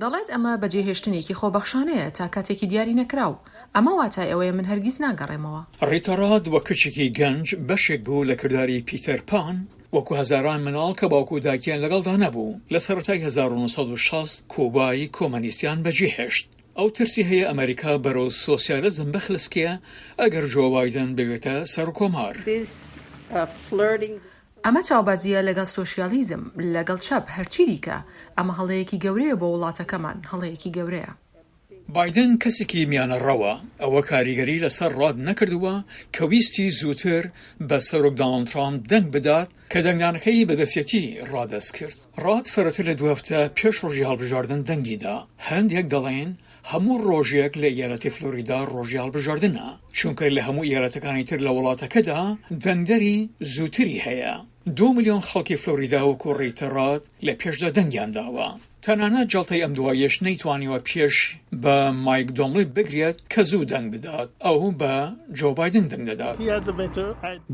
دەڵێت ئەمە بەجێهێشتنێکی خۆبەخشانەیە تا کاتێکی دیاری نەکراو. ئەمە واتای ئەوەیە من هەرگیز ناگەڕێمەوە. ڕیتەڕاد وە کچێکی گەنج بەشێک بوو لە کردداری پیتەر پان وەکو هەزاران مناڵ کە باوکو و داکیان لەگەڵدا نەبوو. لە سەرەتای 1960 کۆبای کۆمەنیستیان بەجێهێشت. ئەو ترسی هەیە ئەمریکا بەرەو سۆسیالەزم بخلسکێ ئەگەر جۆ بایدن ببێتە سەرکۆمار. ئەمە چاوبازیە لەگەڵ سۆشیالیزم لەگەڵ چەپ هەرچی دیکە. ئەمە هەڵەیەکی گەورەیە بۆ وڵاتەکەمان، هەڵەیەکی گەورەیە. بایدن کەسێکی میانە ڕەوە ئەوە کاریگەری لەسەر ڕاد نەکردووە کە ویستی زووتر بە سەرۆک دۆناڵد ترامپ دەنگ بدات کە دەنگدانەکەی بەدەستێتی ڕادەست کرد. ڕاد فەرەتر لە 2 هەفتە پێش ڕۆژی هەڵبژاردن دەنگیدا. هەندێک دەڵێن هەموو ڕۆژێک لە ئیالەتی فلۆریدا ڕۆژی هەڵبژاردنە، چونکە لە هەموو ئیالەتەکانی تر لە وڵاتەکەدا دەنگدەری زووتری هەیە. 2 ملیۆن خەڵکی فلۆریدا وەکو ڕیتەڕاد لە پێشدا دەنگیان داوە. تەنانەت جەڵتەی ئەم دوایەش نەیتوانیوە پێش بە مایک دۆمڵی بگرێت کە زوو دەنگ بدات، ئەو بە جۆ بایدن دەنگ دەدات.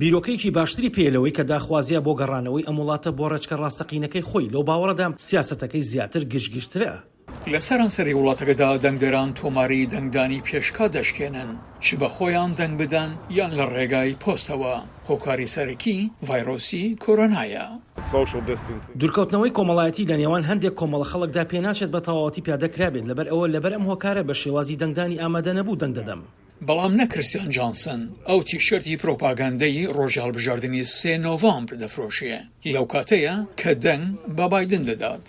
بیرۆکەیەکی باشتری پێلەوەی کە داخوازیە بۆ گەڕانەوەی ئەم وڵاتە بۆ ڕێچکە ڕاستەقینەکەی خۆی لەو باوەڕەدا سیاسەتەکەی زیاتر گشتگشترە. لە سەرانسەری وڵاتەکەدا دەنگدەران تۆماری دەنگدانی پێشکا دەشکێنن، چ بە خۆیان دەنگ بدەن یان لە ڕێگای پۆستەوە. هۆکاری سەرەکی ڤایرۆسی کۆرۆنایە. دوورکەوتنەوەی کۆمەڵایەتی لە نێوان هەندێک کۆمەڵە خەڵکدا پێناچێت بە تەواوەتی پیادەکرابێت لەبەر ئەوە لەبەر ئەم هۆکارە بە شێوازی دەنگدانی ئامادە نەبوو دەنگ دەدەم. بەڵام نە کریستیان جانسن ئەو تیشرتی پرۆپاگاندەی ڕۆژی هەڵبژاردننی 3 نۆڤامبر دەفرۆشیە. لەو کاتەیە کە دەنگ بە بایدن دەدات.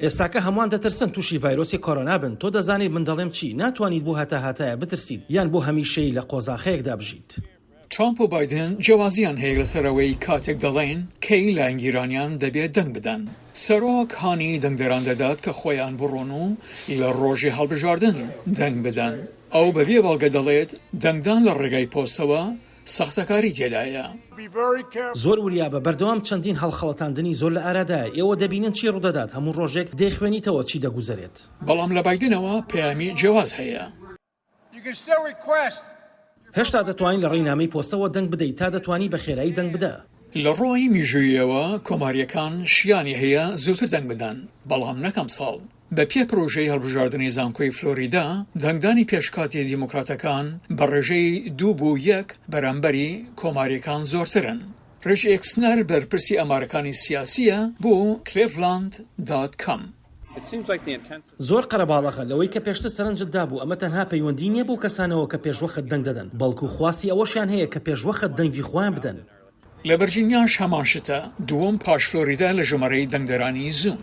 ئێستاکە هەمووان دەترسن تووشی ڤایرۆسی کۆرۆنا بن. تۆ دەزانیت من دەڵێم چی؟ ناتوانیت بۆ هەتایە بترسیت یان بۆ هەمیشەی لە قۆزاخەیەکدا بژیت. ترامپ و بایدن جیاوازیان هەیە لەسەرەوەی کاتێک دەڵێن کەی لایەنگیرانیان دەبێت دەنگ بدەن. سەرۆک هانی دەنگدەران دەدات کە خۆیان بڕۆن و لە ڕۆژی هەڵبژاردن دەنگ بدەن. ئەو بەبێ بەڵگە دەڵێت دەنگدان لە ڕێگای پۆستەوە سەختەکاری تێدایە. زۆر وریابە بەردەوام چەندین هەڵخەڵەتاندنی زۆر لە ئارادایە. ئێوە دەبینن چی ڕوودەدات، هەموو ڕۆژێک دەیخوێنیتەوە چی دەگوزارێت. بەڵام لە بایدنەوە پەیامی جیاواز هەیە. هێشتا دەتوانین لە ڕێینامەی پۆستەوە دەنگ بدەیت تا دەتوانی بە خێرایی دەنگ بدە. لە ڕۆی میژوویەوە کۆماریەکان شیانی هەیە زووتر دەنگ بدەن، بەڵام نەکەم ساڵ. بە پێ پرۆژەی هەڵبژاردننی زانکۆی فلۆریدا دەنگدانی پێشکاتی دیموکراتەکان بە ڕێژەی 2-1 بەرامبەری کۆماریەکان زۆرترن. ڕێژ ئێکسنەر بەرپرسی ئەمارەکانی سیاسیە بۆ cleveland.com. زۆر قەرەباڵەخە لەوەی کە پێشتر سەرنجت دابوو ئەمە تەنها پەیوەندی نییە بۆ کەسانەوە کە پێشوەخت دەنگ دەدەن، بەڵکو خواستی ئەوەشیان هەیە کە پێشوەخت دەنگی خۆیان بدەن. لە بەرجینیاش هەمان شتە، دووەم پاش فلۆریدا لە ژمارەی دەنگدەرانی زووم.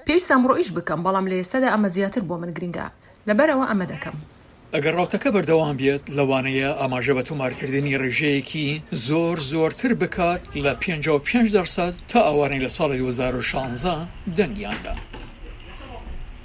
پێویستم ڕۆ ئیش بکەم، بەڵام لە ئێستادا ئەمە زیاتر بۆ من گرنگە، لەبەرەوە ئەمە دەکەم. ئەگەر ڕاوتەکە بەردەوام بێت لەوانەیە ئاماژە بە تۆمارکردنی ڕێژەیەکی زۆرتر بکات لە 55% تا ئەوانەی لە ساڵی 2016 دەنگیاندا.